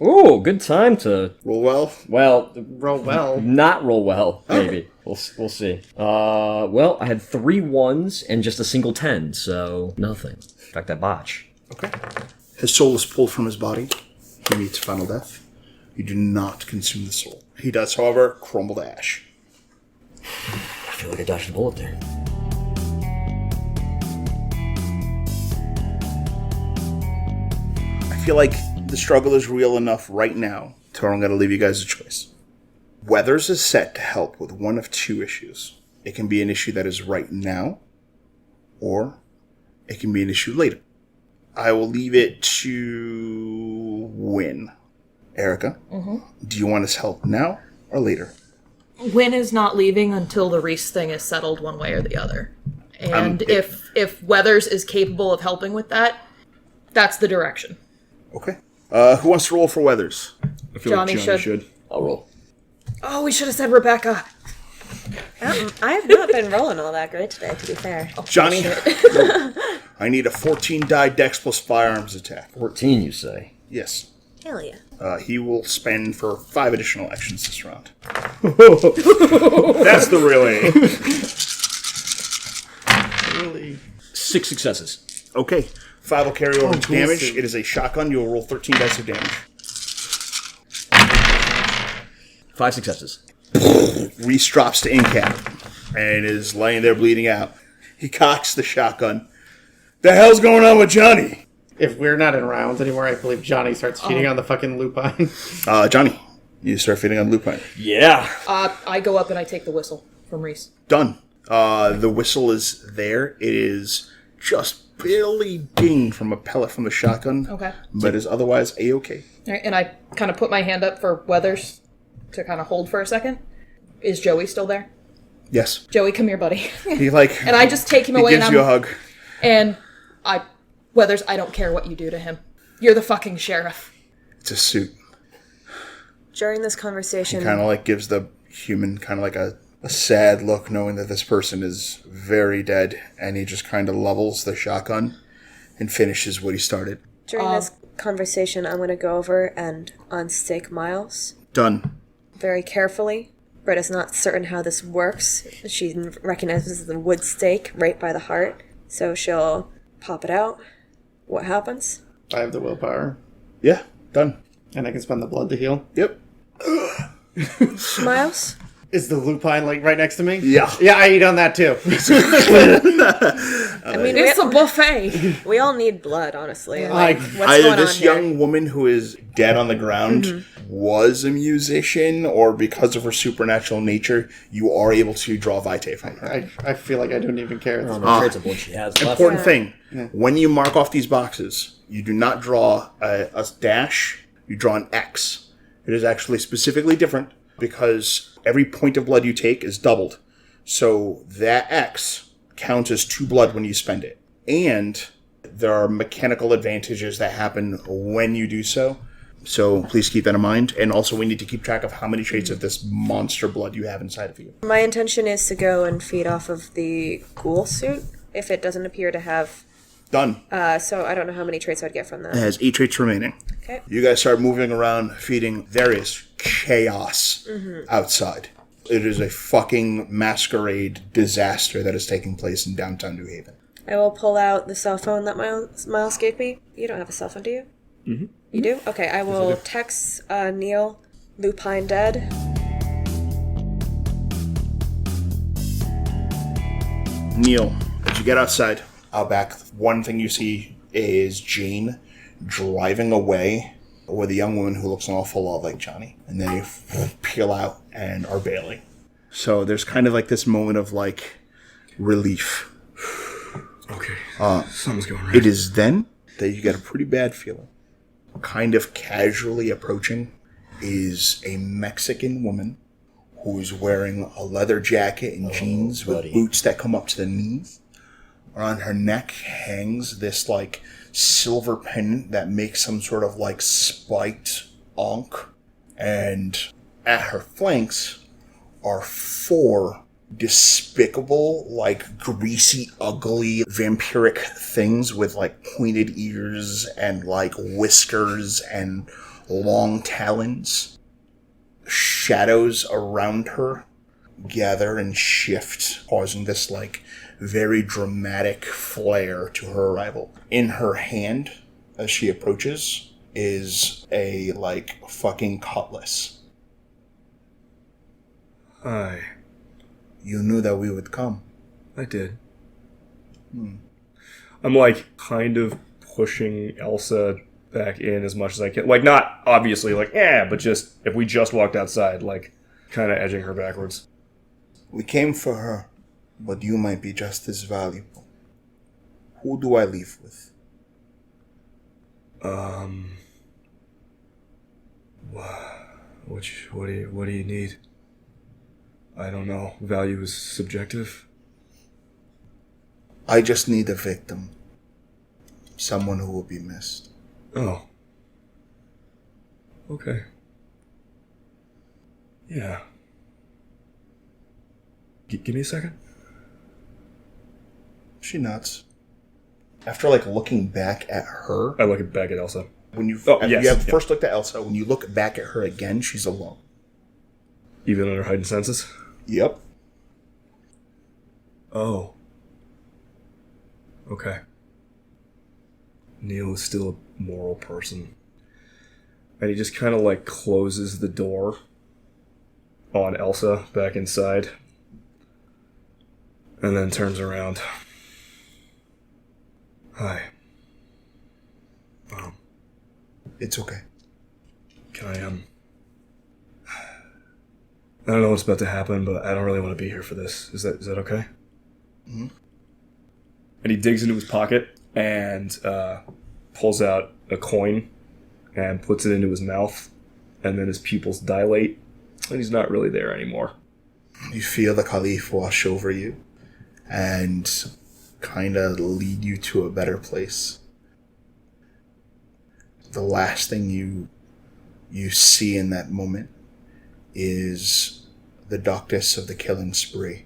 Ooh, good time to Roll well. Roll well. not roll well. Maybe we'll see. Well, I had 3 1s and just a single 10, so nothing. In fact, I botch. Okay. His soul is pulled from his body. He meets final death. You do not consume the soul. He does, however, crumble to ash. I feel like I dodged a bullet there. I feel like the struggle is real enough right now to where I'm going to leave you guys a choice. Weathers is set to help with one of 2 issues. It can be an issue that is right now, or it can be an issue later. I will leave it to Wynn. Erika, do you want his help now or later? Wynn is not leaving until the Reese thing is settled one way or the other. And if Weathers is capable of helping with that, that's the direction. Okay. Who wants to roll for Weathers? I feel Johnny like Johnny should. should. I'll roll. Oh, we should have said Rebecca. I have not been rolling all that great today, to be fair. Johnny, I need a 14 die dex plus firearms attack. 14, you say? Yes. Hell yeah. He will spend for 5 additional actions this round. That's the real aim. Really? 6 successes. Okay. 5 will carry over to cool. damage. It is a shotgun. You will roll 13 dice of damage. 5 successes. Reese drops to incap and is laying there bleeding out. He cocks the shotgun. The hell's going on with Johnny? If we're not in rounds anymore, I believe Johnny starts cheating on the fucking Lupine. Johnny, you start feeding on Lupine. Yeah. I go up and I take the whistle from Reese. Done. The whistle is there. It is just barely dinged from a pellet from the shotgun. Okay. But is otherwise A-okay. All right, and I kind of put my hand up for Weathers to kind of hold for a second. Is Joey still there? Yes. Joey, come here, buddy. He like... And I just take him he away gives and you a hug. And Weathers, I don't care what you do to him. You're the fucking sheriff. It's a suit. During this conversation, Kind of like gives the human kind of like a sad look knowing that this person is very dead, and he just kind of levels the shotgun and finishes what he started. during this conversation, I'm going to go over and unstake Miles Done. very carefully. Britta's not certain how this works. She recognizes the wood stake right by the heart, so she'll pop it out. What happens? I have the willpower, Yeah, done. and I can spend the blood to heal. Yep. Miles? Is the Lupine like right next to me? Yeah. Yeah, I eat on that too. I mean, It's a buffet. we all need blood, honestly. Like, What's Either going this on here? young woman who is dead on the ground was a musician, or because of her supernatural nature, you are able to draw vitae from her. I feel like I don't even care. I don't know traits of blood she has left. Important thing, when you mark off these boxes, you do not draw a dash, you draw an X. It is actually specifically different because every point of blood you take is doubled. So that X counts as 2 blood when you spend it. And there are mechanical advantages that happen when you do so. So please keep that in mind. And also we need to keep track of how many traits of this monster blood you have inside of you. My intention is to go and feed off of the ghoul suit if it doesn't appear to have. Done. So I don't know how many traits I'd get from It that. has 8 traits remaining. Okay. You guys start moving around, feeding. There is chaos outside. It is a fucking masquerade disaster that is taking place in downtown New Haven. I will pull out the cell phone that Miles gave me. You don't have a cell phone, do you? Mm-hmm. You do? Okay, I will text Neil, Lupine dead. Neil, as you get outside, out back, one thing you see is Jane driving away with a young woman who looks an awful lot like Johnny. And then you peel out and are bailing. So there's kind of like this moment of like relief. Okay. Something's going right. It is then that you get a pretty bad feeling. Kind of casually approaching is a Mexican woman who's wearing a leather jacket and jeans with boots that come up to the knees. Around her neck hangs this, like, silver pendant that makes some sort of, like, spiked ankh. And at her flanks are 4 despicable, like, greasy, ugly, vampiric things with, like, pointed ears and, like, whiskers and long talons. Shadows around her gather and shift, causing this, like, very dramatic flare to her arrival. In her hand, as she approaches, is a, like, fucking cutlass. Hi. You knew that we would come. I did. I'm, like, kind of pushing Elsa back in as much as I can. Like, not obviously, like, but just, if we just walked outside, like, kind of edging her backwards. We came for her, but you might be just as valuable. Who do I leave with? What do you need? I don't know. Value is subjective. I just need a victim. Someone who will be missed. Oh. Okay. Yeah. Give me a second. She nods. After, like, looking back at her... I look back at Elsa. When you, yes, you have first looked at Elsa, when you look back at her again, she's alone. Even under heightened senses? Yep. Oh. Okay. Neil is still a moral person. And he just kind of, like, closes the door on Elsa back inside. And then turns around. Hi. It's okay. Can I don't know what's about to happen, but I don't really want to be here for this. Is that okay? Mm-hmm. And he digs into his pocket and pulls out a coin and puts it into his mouth, and then his pupils dilate, and he's not really there anymore. You feel the Caliph wash over you and kind of lead you to a better place. The last thing you see in that moment is the Doctus of the killing spree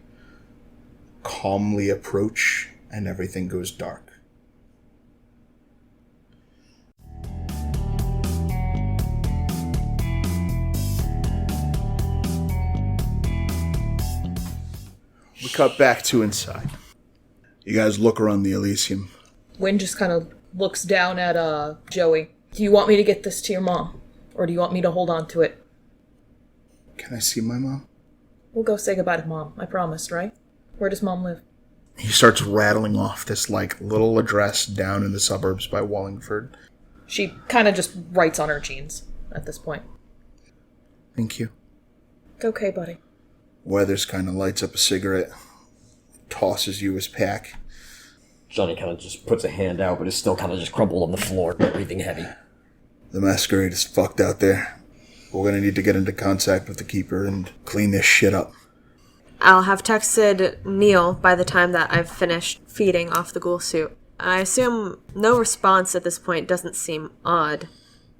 calmly approach, and everything goes dark. We cut back to inside. You guys look around the Elysium. Wynn just kind of looks down at Joey. Do you want me to get this to your mom? Or do you want me to hold on to it? Can I see my mom? We'll go say goodbye to Mom. I promised, right? Where does Mom live? He starts rattling off this, like, little address down in the suburbs by Wallingford. She kind of just writes on her jeans at this point. Thank you. It's okay, buddy. Weathers kind of lights up a cigarette, tosses you his pack. Johnny kind of just puts a hand out, but is still kind of just crumpled on the floor, breathing heavy. The masquerade is fucked out there. We're gonna need to get into contact with the keeper and clean this shit up. I'll have texted Neil by the time that I've finished feeding off the ghoul suit. I assume no response at this point doesn't seem odd,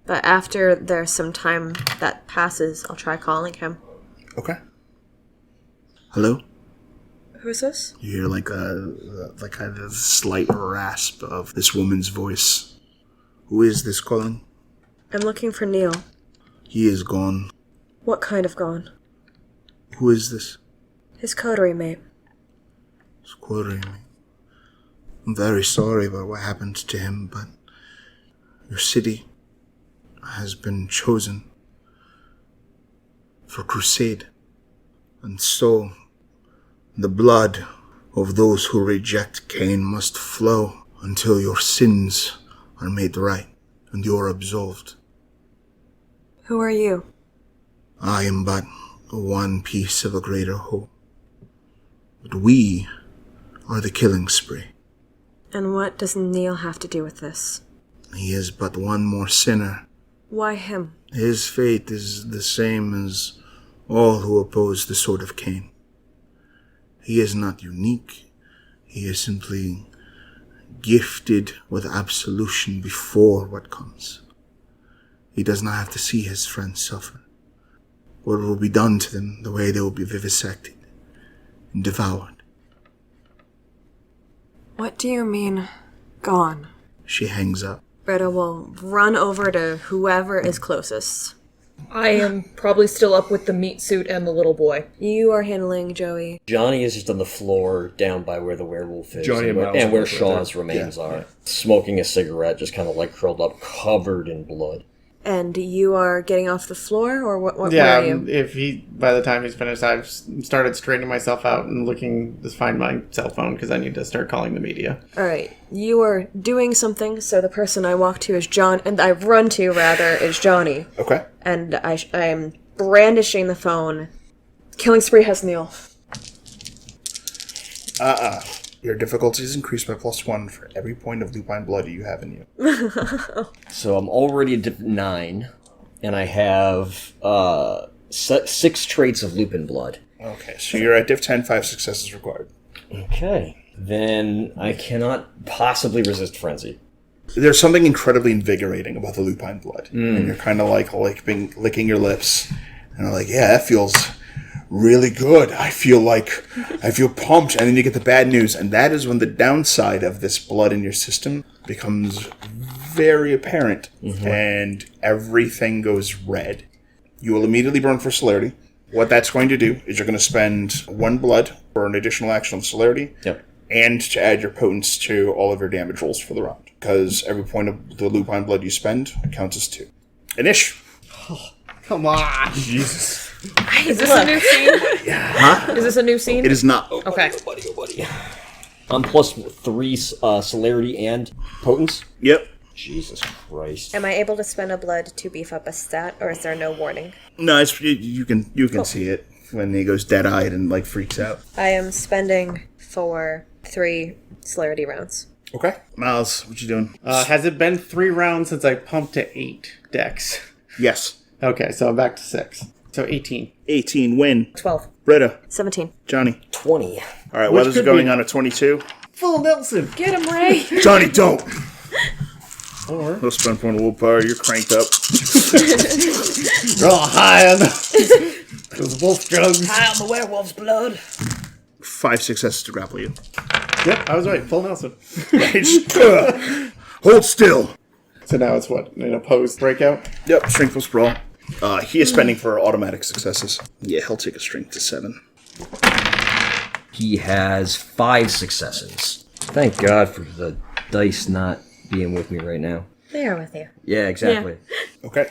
but after there's some time that passes, I'll try calling him. Okay. Hello? Who's this? You hear like a slight rasp of this woman's voice. Who is this calling? I'm looking for Neil. He is gone. What kind of gone? Who is this? His coterie mate. His coterie mate. I'm very sorry about what happened to him, but your city has been chosen for crusade. And so, the blood of those who reject Cain must flow until your sins are made right and you are absolved. Who are you? I am but one piece of a greater whole. But we are the killing spree. And what does Neil have to do with this? He is but one more sinner. Why him? His fate is the same as all who oppose the Sword of Cain. He is not unique. He is simply gifted with absolution before what comes. He does not have to see his friends suffer. What will be done to them, the way they will be vivisected and devoured. What do you mean, gone? She hangs up. Britta will run over to whoever is closest. I am probably still up with the meat suit and the little boy. You are handling Joey. Johnny is just on the floor down by where the werewolf is. Johnny and where right Shaw's remains are. Smoking a cigarette, just kind of like curled up, covered in blood. And you are getting off the floor, or what where are you? If by the time he's finished, I've started straightening myself out and looking to find my cell phone because I need to start calling the media. Alright, you are doing something, so the person I walk to is I run to, is Johnny. Okay. And I am brandishing the phone. Killing spree has Neil. Your difficulty is increased by +1 for every point of lupine blood you have in you. So I'm already at 9, and I have 6 traits of lupin blood. Okay, so you're at diff 10, 5 successes required. Okay. Then I cannot possibly resist frenzy. There's something incredibly invigorating about the lupine blood. And you're kind of like licking your lips. And I'm like, yeah, that feels really good. I feel pumped. And then you get the bad news. And that is when the downside of this blood in your system becomes very apparent. And everything goes red. You will immediately burn for celerity. What that's going to do is you're going to spend 1 blood for an additional action on celerity. Yep. And to add your potence to all of your damage rolls for the round. Because every point of the lupine blood you spend counts as 2. Anish. Come on. Jesus. Is this a new scene? Huh? Is this a new scene? It is not. Okay. Buddy. I'm plus 3 celerity and potence? Yep. Jesus Christ. Am I able to spend a blood to beef up a stat, or is there no warning? No, you can see it when he goes dead-eyed and freaks out. I am spending for 3 celerity rounds. Okay. Miles, what you doing? Has it been 3 rounds since I pumped to 8 dex? Yes. Okay, so I'm back to 6. So 18. 18, Wynn. 12. Britta. 17. Johnny. 20. All right, Which Weather's could going be- on a 22. Full Nelson. Get him, Ray! Johnny, don't! Or No spun for a willpower, you're cranked up. you're all high on those wolf drugs. High on the werewolf's blood. 5 successes to grapple you. Yep, I was right. Full Nelson. Hold still. So now it's what? An opposed breakout? Yep, strength will sprawl. He is spending for automatic successes. Yeah, he'll take a strength to 7. He has 5 successes. Thank God for the dice not being with me right now. They are with you. Yeah, exactly. Okay.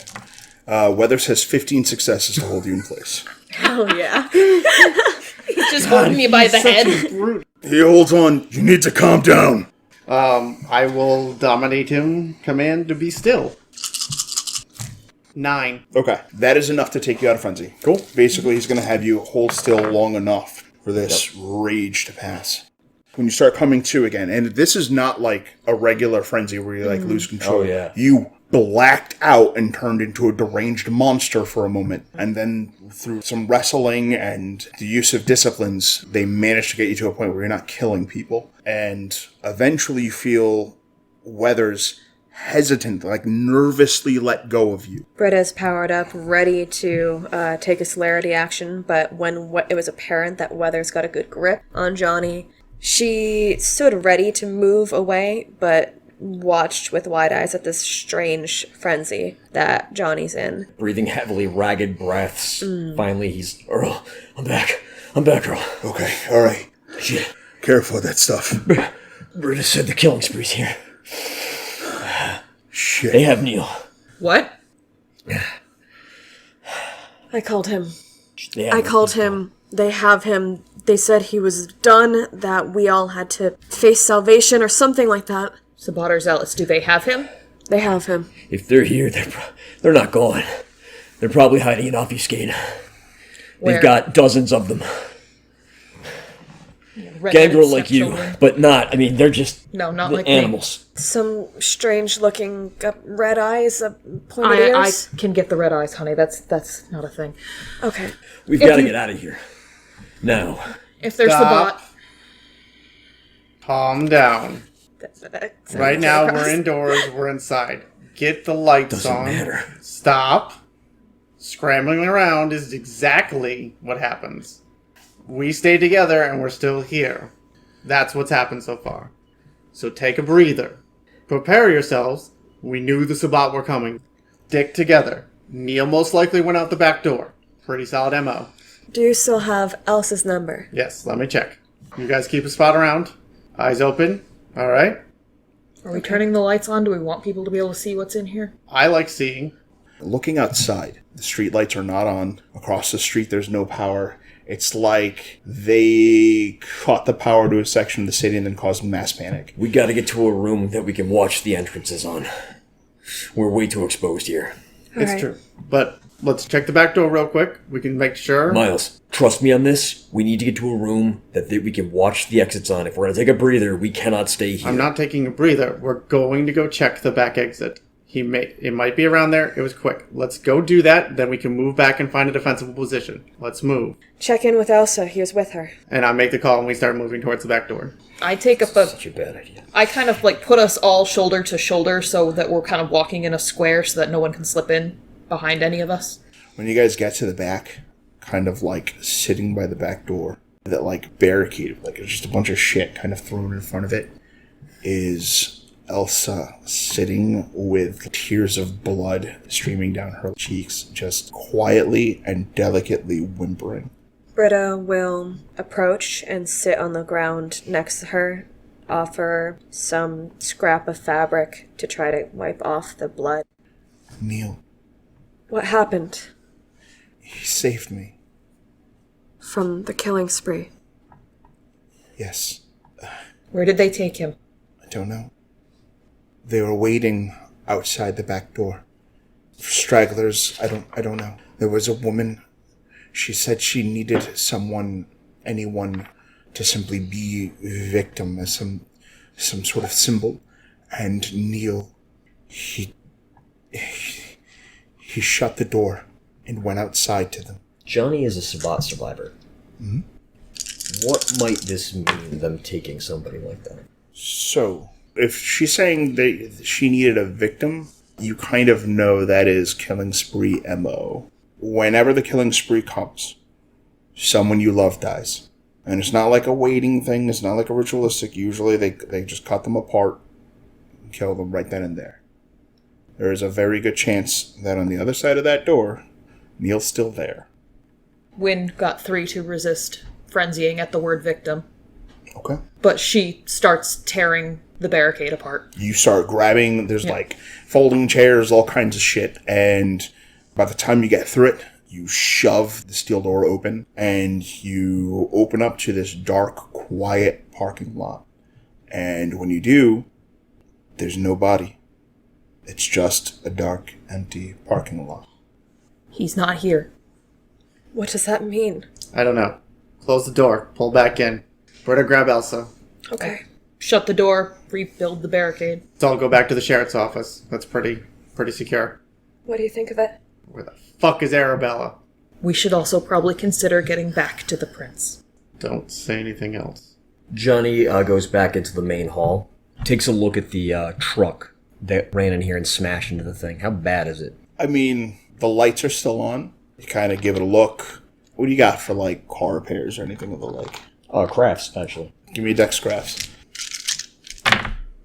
Weathers has 15 successes to hold you in place. Oh, yeah. He's just holding you by the head. Brute. He holds on. You need to calm down. I will dominate him. Command to be still. 9. Okay. That is enough to take you out of frenzy. Cool. Basically, he's going to have you hold still long enough for this rage to pass. When you start coming to again, and this is not like a regular frenzy where you lose control. Oh, yeah. You blacked out and turned into a deranged monster for a moment. And then through some wrestling and the use of disciplines, they managed to get you to a point where you're not killing people. And eventually you feel Weathers hesitant, nervously let go of you. Britta's powered up, ready to take a celerity action, but when it was apparent that Weathers got a good grip on Johnny, she stood ready to move away, but watched with wide eyes at this strange frenzy that Johnny's in. Breathing heavily, ragged breaths. Finally, he's... Earl, I'm back. Earl. Okay, all right. Shit. Careful with that stuff. Britta said the killing spree's here. Shit. They have Neil. What? I called him. They I called him. They have him. They said he was done, that we all had to face salvation or something like that. Sabater Zealous, do they have him? They have him. If they're here, they're not gone. They're probably hiding in Obfuscate. Where? They've got dozens of them. gangrel like you, but not. I mean, they're just not like animals. Some strange-looking red eyes, pointed ears. I can get the red eyes, honey. That's not a thing. Okay. We've got to get out of here now. If there's the bot. Calm down. Right now, we're indoors. We're inside. Get the lights on. Doesn't matter. Stop. Scrambling around is exactly what happens. We stay together and we're still here. That's what's happened so far. So take a breather. Prepare yourselves. We knew the Sabbat were coming. Stick together. Neil most likely went out the back door. Pretty solid MO. Do you still have Elsa's number? Yes, let me check. You guys keep a spot around. Eyes open. All right. Are we turning the lights on? Do we want people to be able to see what's in here? I like seeing. Looking outside, the street lights are not on. Across the street, there's no power. It's like they cut the power to a section of the city and then caused mass panic. We got to get to a room that we can watch the entrances on. We're way too exposed here. It's true. But let's check the back door real quick. We can make sure. Miles, trust me on this. We need to get to a room that we can watch the exits on. If we're going to take a breather, we cannot stay here. I'm not taking a breather. We're going to go check the back exit. It might be around there. It was quick. Let's go do that. Then we can move back and find a defensible position. Let's move. Check in with Elsa. He was with her. And I make the call and we start moving towards the back door. I take up a... Such a bad idea. I kind of like put us all shoulder to shoulder so that we're kind of walking in a square so that no one can slip in behind any of us. When you guys get to the back, kind of like sitting by the back door, that like barricade, like it's just a bunch of shit kind of thrown in front of it, is Elsa sitting with tears of blood streaming down her cheeks, just quietly and delicately whimpering. Britta will approach and sit on the ground next to her, offer some scrap of fabric to try to wipe off the blood. Neil. What happened? He saved me. From the killing spree? Yes. Where did they take him? I don't know. They were waiting outside the back door. Stragglers, I don't know. There was a woman. She said she needed anyone to simply be victim as some sort of symbol. And Neil, he shut the door and went outside to them. Johnny is a Sabbat survivor. Mm-hmm. What might this mean, them taking somebody like that? So, if she's saying she needed a victim, you kind of know that is Killing Spree MO. Whenever the Killing Spree comes, someone you love dies. And it's not like a waiting thing, it's not like a ritualistic. Usually they just cut them apart and kill them right then and there. There is a very good chance that on the other side of that door, Neil's still there. Wynn got 3 to resist frenzying at the word victim. Okay. But she starts tearing the barricade apart. You start grabbing, there's like folding chairs, all kinds of shit, and by the time you get through it, you shove the steel door open, and you open up to this dark, quiet parking lot. And when you do, there's nobody. It's just a dark, empty parking lot. He's not here. What does that mean? I don't know. Close the door. Pull back in. Britta, grab Elsa. Okay. Shut the door. Rebuild the barricade. Let's all go back to the sheriff's office. That's pretty secure. What do you think of it? Where the fuck is Arabella? We should also probably consider getting back to the prince. Don't say anything else. Johnny goes back into the main hall, takes a look at the truck that ran in here and smashed into the thing. How bad is it? I mean, the lights are still on. You kind of give it a look. What do you got for, like, car repairs or anything of the like? Crafts, actually. Give me a dex crafts.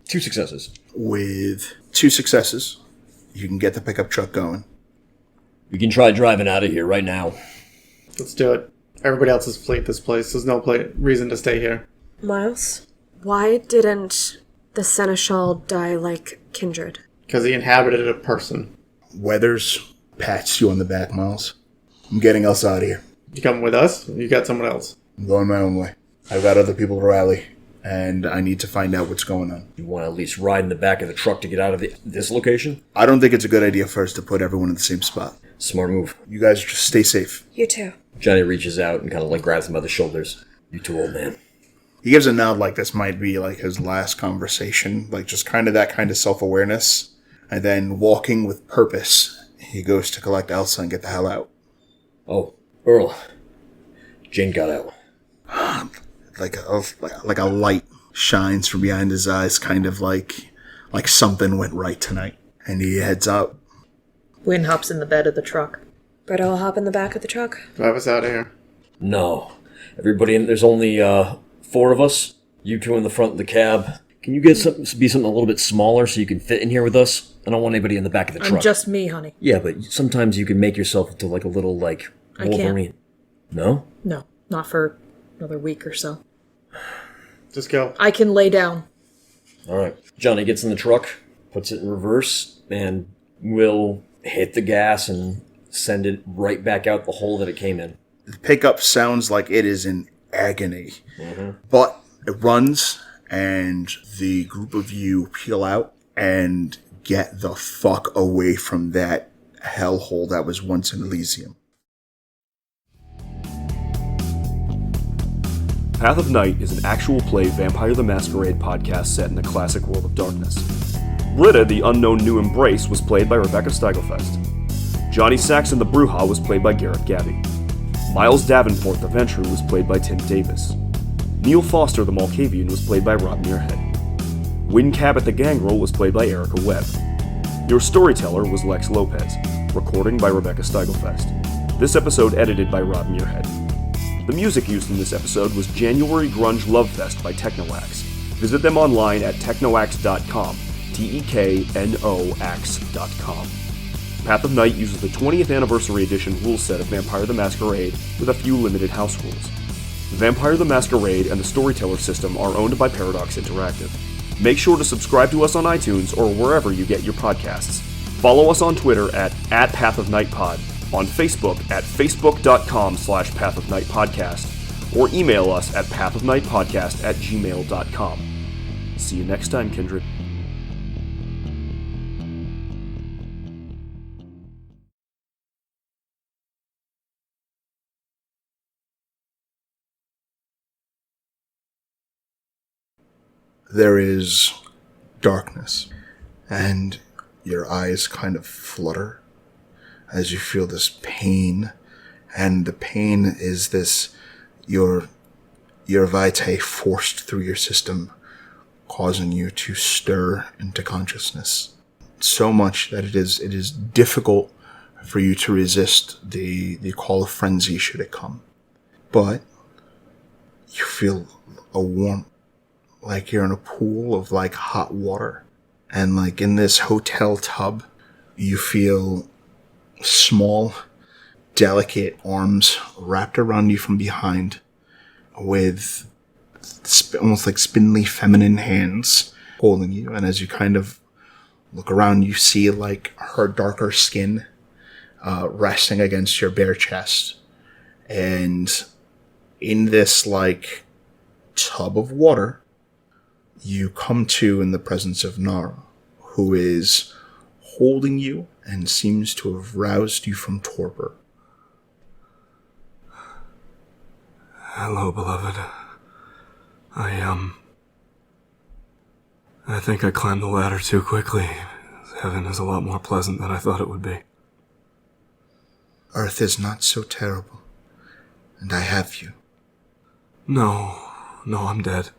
2 successes. With 2 successes, you can get the pickup truck going. We can try driving out of here right now. Let's do it. Everybody else has fled this place. There's no reason to stay here. Miles, why didn't the Seneschal die like Kindred? Because he inhabited a person. Weathers pats you on the back, Miles. I'm getting us out of here. You coming with us? Or you got someone else? I'm going my own way. I've got other people to rally, and I need to find out what's going on. You want to at least ride in the back of the truck to get out of this location? I don't think it's a good idea for us to put everyone in the same spot. Smart move. You guys just stay safe. You too. Johnny reaches out and kind of like grabs him by the shoulders. You too, old man. He gives a nod like this might be like his last conversation, like just kind of that kind of self-awareness. And then walking with purpose, he goes to collect Elsa and get the hell out. Oh, Earl. Jane got out. Like a light shines from behind his eyes, kind of like something went right tonight. And he heads out. Wynn hops in the bed of the truck. Britta will hop in the back of the truck. Drive us out of here. No. Everybody in... There's only 4 of us. You 2 in the front of the cab. Can you be something a little bit smaller so you can fit in here with us? I don't want anybody in the back of the truck. I'm just me, honey. Yeah, but sometimes you can make yourself into like a little, like, I can't. Wolverine. No? No, not for another week or so. Just go. I can lay down. Alright. Johnny gets in the truck, puts it in reverse, and will hit the gas and send it right back out the hole that it came in. The pickup sounds like it is in agony. But it runs, and the group of you peel out and get the fuck away from that hellhole that was once an Elysium. Path of Night is an actual play Vampire the Masquerade podcast set in the classic world of darkness. Britta, the unknown new embrace, was played by Rebecca Steigelfest. Johnny Saxon the Bruja was played by Garrett Gabbey. Miles Davenport the Ventrue was played by Tim Davis. Neil Foster the Malkavian was played by Rob Muirhead. Wynn Cabot the Gangrel was played by Erika Webb. Your storyteller was Lex Lopez. Recording by Rebecca Steigelfest. This episode edited by Rob Muirhead. The music used in this episode was January Grunge Lovefest by Technoax. Visit them online at technoax.com, teknoax.com. Path of Night uses the 20th Anniversary Edition rule set of Vampire the Masquerade with a few limited house rules. Vampire the Masquerade and the Storyteller system are owned by Paradox Interactive. Make sure to subscribe to us on iTunes or wherever you get your podcasts. Follow us on Twitter at @PathOfNightPod, on Facebook at facebook.com/PathOfNightPodcast, or email us at pathofnightpodcast@gmail.com. See you next time, Kindred. There is darkness, and your eyes kind of flutter as you feel this pain, and the pain is this, your vitae forced through your system, causing you to stir into consciousness. So much that it is difficult for you to resist the call of frenzy should it come. But you feel a warmth, like you're in a pool of like hot water. And like in this hotel tub, you feel small, delicate arms wrapped around you from behind with almost like spindly feminine hands holding you. And as you kind of look around, you see like her darker skin resting against your bare chest. And in this like tub of water, you come to in the presence of Nara, who is holding you and seems to have roused you from torpor. Hello, beloved. I think I climbed the ladder too quickly. Heaven is a lot more pleasant than I thought it would be. Earth is not so terrible, and I have you. No, I'm dead.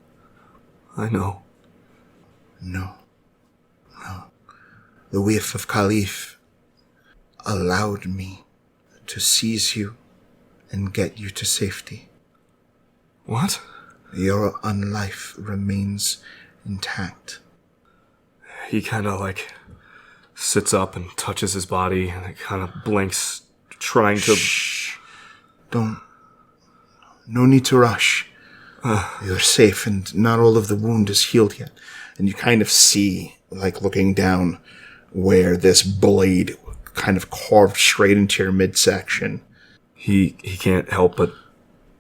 I know. No. The whiff of Khalif allowed me to seize you and get you to safety. What? Your unlife remains intact. He kind of like sits up and touches his body and it kind of blinks, trying to... Shh. No need to rush. You're safe, and not all of the wound is healed yet. And you kind of see, like looking down, where this blade kind of carved straight into your midsection. He can't help but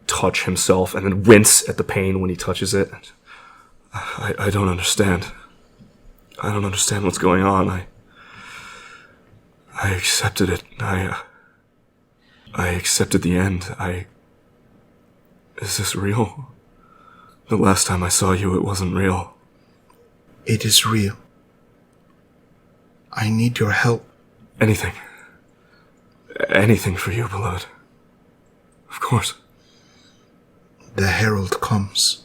touch himself and then wince at the pain when he touches it. I don't understand. I don't understand what's going on. I accepted it. I accepted the end. Is this real? The last time I saw you, it wasn't real. It is real. I need your help. Anything. Anything for you, beloved. Of course. The herald comes.